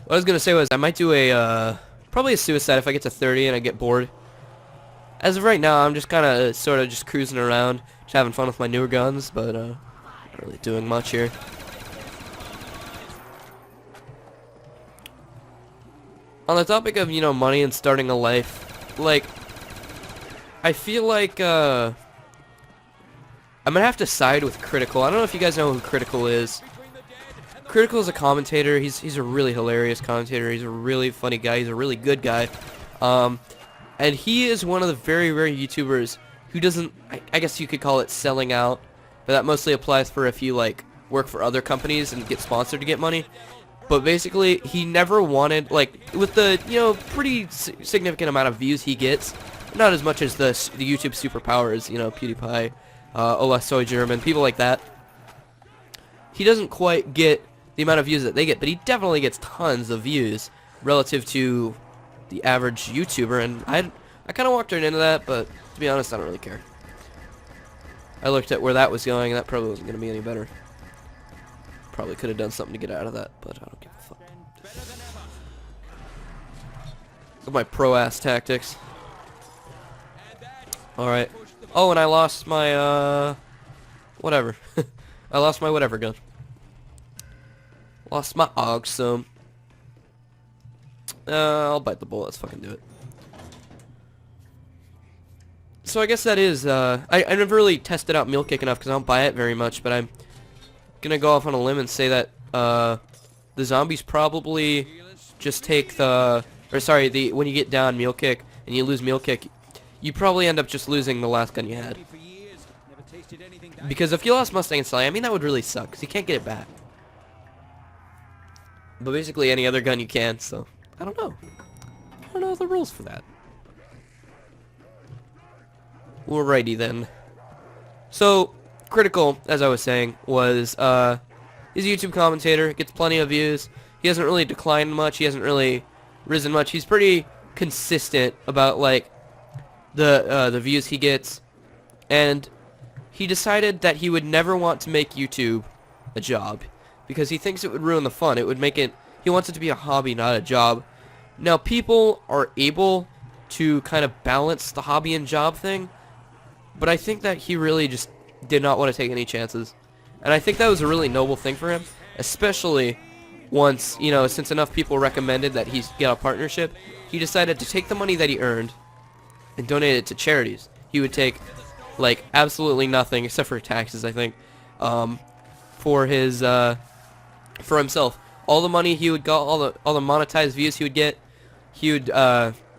What I was gonna say was I might do a probably a suicide if I get to 30 and I get bored. As of right now, I'm just kind of sort of just cruising around, just having fun with my newer guns, but not really doing much here. On the topic of, you know, money and starting a life, like, I feel like I'm gonna have to side with Critical. I don't know if you guys know who Critical is. Critical is a commentator. He's a really hilarious commentator. He's a really funny guy. He's a really good guy. And he is one of the very rare YouTubers who doesn't, I guess you could call it selling out, but that mostly applies for if you, like, work for other companies and get sponsored to get money. But basically, he never wanted, like, with the, you know, pretty significant amount of views he gets, not as much as the YouTube superpowers, you know, PewDiePie, Ola Soy German, people like that. He doesn't quite get the amount of views that they get, but he definitely gets tons of views relative to the average YouTuber, and I kind of walked right into that, but to be honest, I don't really care. I looked at where that was going, and that probably wasn't going to be any better. Probably could have done something to get out of that, but I don't give a fuck. Look at my pro-ass tactics. Alright. Oh, and I lost my, whatever. I lost my whatever gun. Lost my AUG, so... I'll bite the bullet. Let's fucking do it. So I guess that is, I never really tested out meal kick enough because I don't buy it very much, but I'm gonna go off on a limb and say that, the zombies probably just take the, or sorry, when you get down meal kick and you lose meal kick, you probably end up just losing the last gun you had. Because if you lost Mustang and Sally, I mean, that would really suck, because you can't get it back. But basically any other gun you can, so... I don't know. I don't know the rules for that. Alrighty then. So, Critical, as I was saying, was, he's a YouTube commentator, gets plenty of views. He hasn't really declined much, he hasn't really risen much. He's pretty consistent about, like, the views he gets. And he decided that he would never want to make YouTube a job, because he thinks it would ruin the fun. It would make it... He wants it to be a hobby, not a job. Now, people are able to kind of balance the hobby and job thing, but I think that he really just did not want to take any chances. And I think that was a really noble thing for him, especially once, you know, since enough people recommended that he get a partnership, he decided to take the money that he earned and donate it to charities. He would take, like, absolutely nothing, except for taxes, I think, for his, for himself. All the money he would get, all the monetized views he would get, he would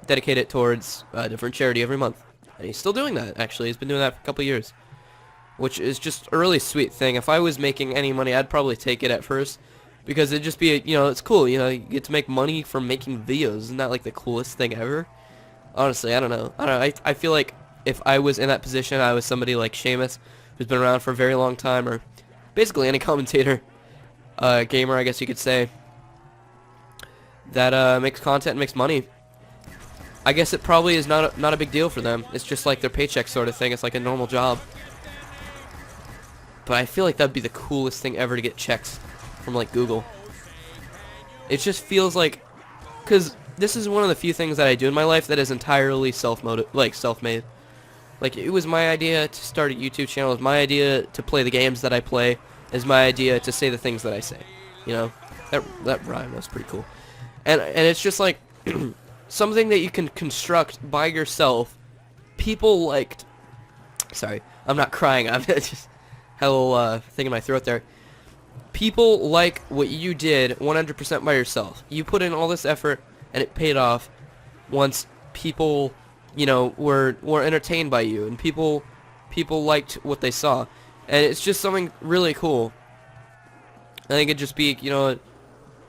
dedicate it towards a different charity every month. And he's still doing that, actually. He's been doing that for a couple years, which is just a really sweet thing. If I was making any money, I'd probably take it at first, because it'd just be, you know, it's cool. You know, you get to make money from making videos. Isn't that like the coolest thing ever? Honestly, I don't know. I feel like if I was in that position, I was somebody like Seamus, who's been around for a very long time, or basically any commentator. Gamer, I guess you could say, that makes content and makes money. I guess it probably is not a big deal for them. It's just like their paycheck sort of thing. It's like a normal job. But I feel like that'd be the coolest thing ever to get checks from, like, Google. It just feels like, because this is one of the few things that I do in my life that is entirely self-made. Like, it was my idea to start a YouTube channel. It was my idea to play the games that I play. Is my idea to say the things that I say. You know, that rhyme was pretty cool. And it's just like something that you can construct by yourself. People liked. Sorry, I'm not crying. I'm just had a little thing in my throat there. People like what you did 100% by yourself. You put in all this effort, and it paid off. Once people, you know, were entertained by you, and people liked what they saw. And it's just something really cool. I think it'd just be, you know,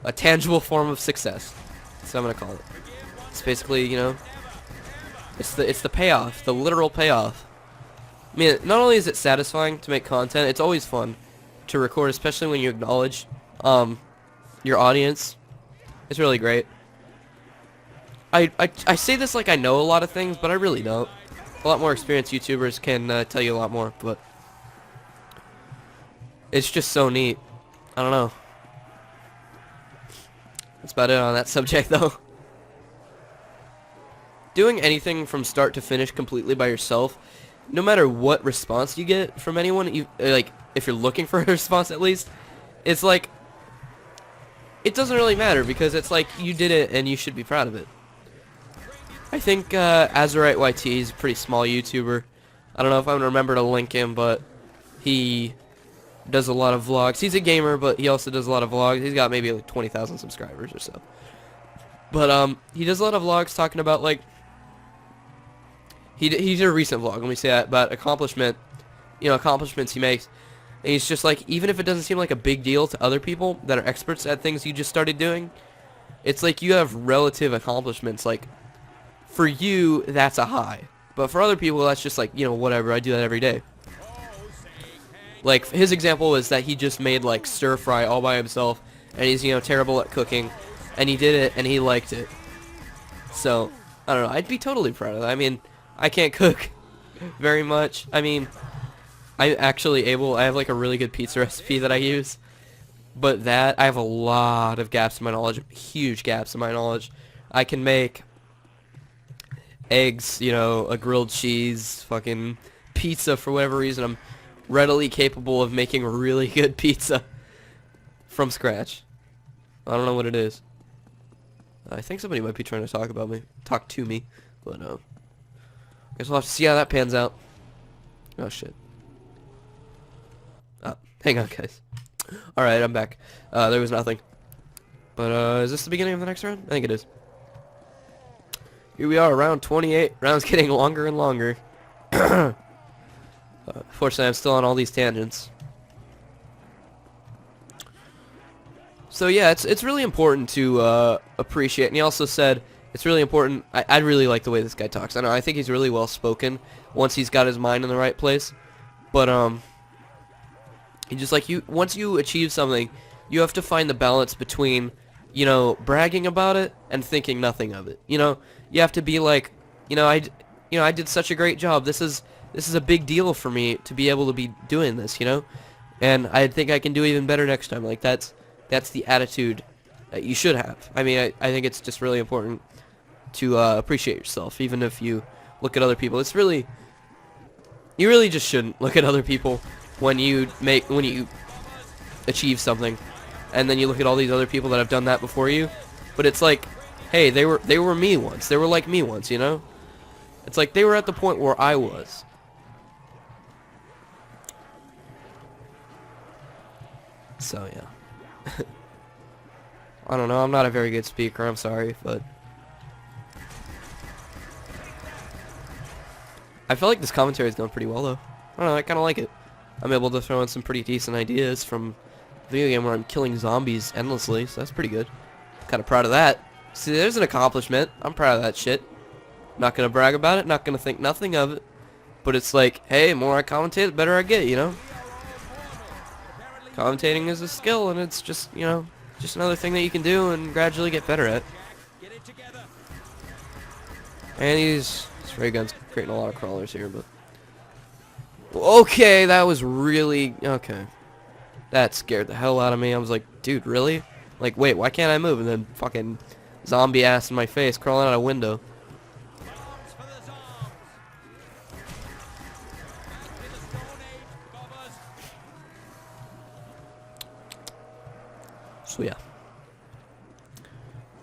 a tangible form of success. That's what I'm gonna call it. It's basically, you know, it's the payoff, the literal payoff. I mean, not only is it satisfying to make content, it's always fun to record, especially when you acknowledge your audience. It's really great. I say this like I know a lot of things, but I really don't. A lot more experienced YouTubers can tell you a lot more, but it's just so neat. I don't know. That's about it on that subject, though. Doing anything from start to finish completely by yourself, no matter what response you get from anyone, like, if you're looking for a response at least, it's like, it doesn't really matter, because it's like, you did it and you should be proud of it. I think Azurite YT is a pretty small YouTuber. I don't know if I'm going to remember to link him, but he does a lot of vlogs. He's a gamer, but he also does a lot of vlogs. He's got maybe like 20,000 subscribers or so. But he does a lot of vlogs talking about, like, he did a recent vlog, let me say that, about accomplishments he makes. And he's just like, even if it doesn't seem like a big deal to other people that are experts at things you just started doing, it's like you have relative accomplishments. Like, for you, that's a high. But for other people, that's just like, whatever, I do that every day. Like, his example was that he just made, like, stir fry all by himself, and he's, terrible at cooking, and he did it, and he liked it. So, I don't know, I'd be totally proud of that. I mean, I can't cook very much. I mean, I have like a really good pizza recipe that I use, but I have a lot of gaps in my knowledge, huge gaps in my knowledge. I can make eggs, a grilled cheese, fucking pizza. For whatever reason, I'm readily capable of making really good pizza from scratch. I don't know what it is. I think somebody might be trying to talk to me, but guess we'll have to see how that pans out. Oh shit. Hang on, guys. Alright, I'm back. There was nothing. But, is this the beginning of the next round? I think it is. Here we are, round 28. Round's getting longer and longer. Fortunately, I'm still on all these tangents. So, yeah, it's really important to appreciate. And he also said it's really important. I really like the way this guy talks. I think he's really well spoken once he's got his mind in the right place. But, he just like, once you achieve something, you have to find the balance between, bragging about it and thinking nothing of it. You have to be like, I did such a great job. This is a big deal for me to be able to be doing this, and I think I can do even better next time. Like, that's the attitude that you should have. I mean, I think it's just really important to appreciate yourself, even if you look at other people. You really just shouldn't look at other people when you achieve something, and then you look at all these other people that have done that before you. But it's like, hey, they were me once. They were like me once, It's like they were at the point where I was. So yeah. I don't know, I'm not a very good speaker, I'm sorry, but I feel like this commentary is going pretty well though. I don't know, I kinda like it. I'm able to throw in some pretty decent ideas from a video game where I'm killing zombies endlessly, so that's pretty good. Kinda proud of that. See, there's an accomplishment. I'm proud of that shit. Not gonna brag about it, not gonna think nothing of it. But it's like, hey, the more I commentate, the better I get, Commentating is a skill, and it's just, just another thing that you can do and gradually get better at. And these ray guns creating a lot of crawlers here, but okay, that was really okay. That scared the hell out of me. I was like, dude, really? Like, wait, why can't I move? And then fucking zombie ass in my face crawling out a window. So yeah.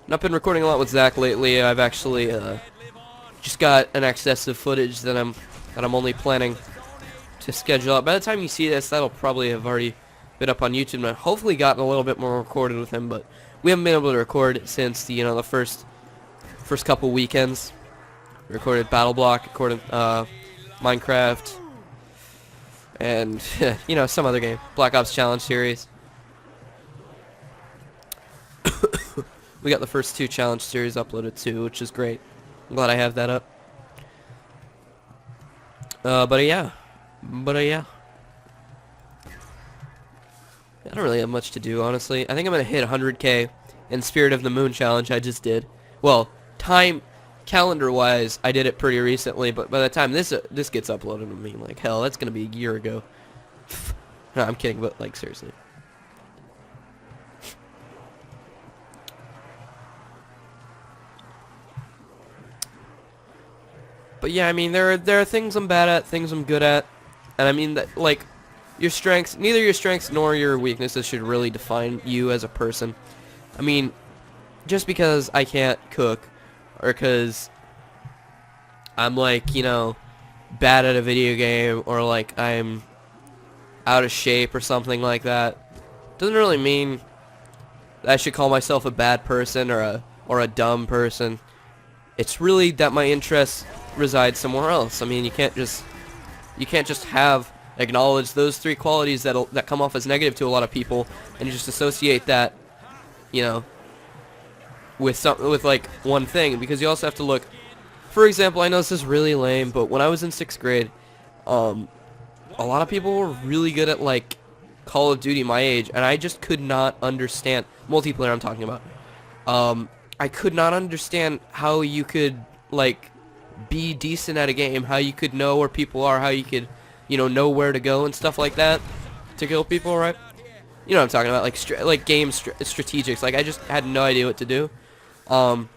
Not been recording a lot with Zach lately. I've actually just got an excess of footage that I'm only planning to schedule out. By the time you see this, that'll probably have already been up on YouTube, and I've hopefully gotten a little bit more recorded with him, but we haven't been able to record since the the first couple weekends. We recorded Battle Block, recorded Minecraft, and some other game, Black Ops Challenge series. We got the first 2 challenge series uploaded too, which is great. I'm glad I have that up. But yeah. I don't really have much to do, honestly. I think I'm gonna hit 100K in Spirit of the Moon challenge I just did. Well, calendar-wise, I did it pretty recently, but by the time this gets uploaded, I mean, like, hell, that's gonna be a year ago. No, I'm kidding, but, like, seriously. But yeah, I mean, there are things I'm bad at, things I'm good at, and I mean that like your strengths, neither your strengths nor your weaknesses should really define you as a person. I mean, just because I can't cook, or because I'm like, you know, bad at a video game, or like I'm out of shape or something like that, doesn't really mean that I should call myself a bad person or a dumb person. It's really that my interests reside somewhere else. I mean, you can't just have acknowledge those three qualities that come off as negative to a lot of people, and you just associate that, you know, with like one thing, because you also have to look. For example, I know this is really lame, but when I was in 6th grade, a lot of people were really good at like Call of Duty my age, and I just could not understand multiplayer. I'm talking about. I could not understand how you could like be decent at a game, how you could know where people are, how you could, you know where to go and stuff like that to kill people, right? You know what I'm talking about, like game strategics. Like I just had no idea what to do. And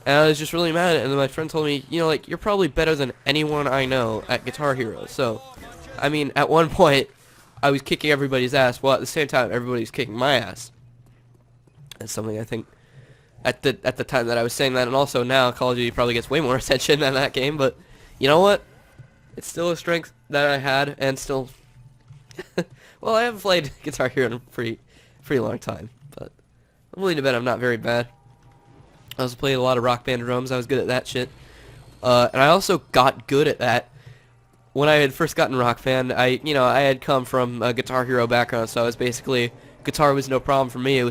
I was just really mad, and then my friend told me, you know, like, you're probably better than anyone I know at Guitar Hero. So, I mean, at one point, I was kicking everybody's ass, while at the same time, everybody's kicking my ass. That's something I think, at the time that I was saying that, and also now, Call of Duty probably gets way more attention than that game, but, you know what? It's still a strength that I had, and still, well, I haven't played Guitar Hero in a pretty long time, but I'm willing to bet I'm not very bad. I was playing a lot of Rock Band drums. I was good at that shit. And I also got good at that when I had first gotten Rock Band. I had come from a Guitar Hero background, so I was basically, guitar was no problem for me. It was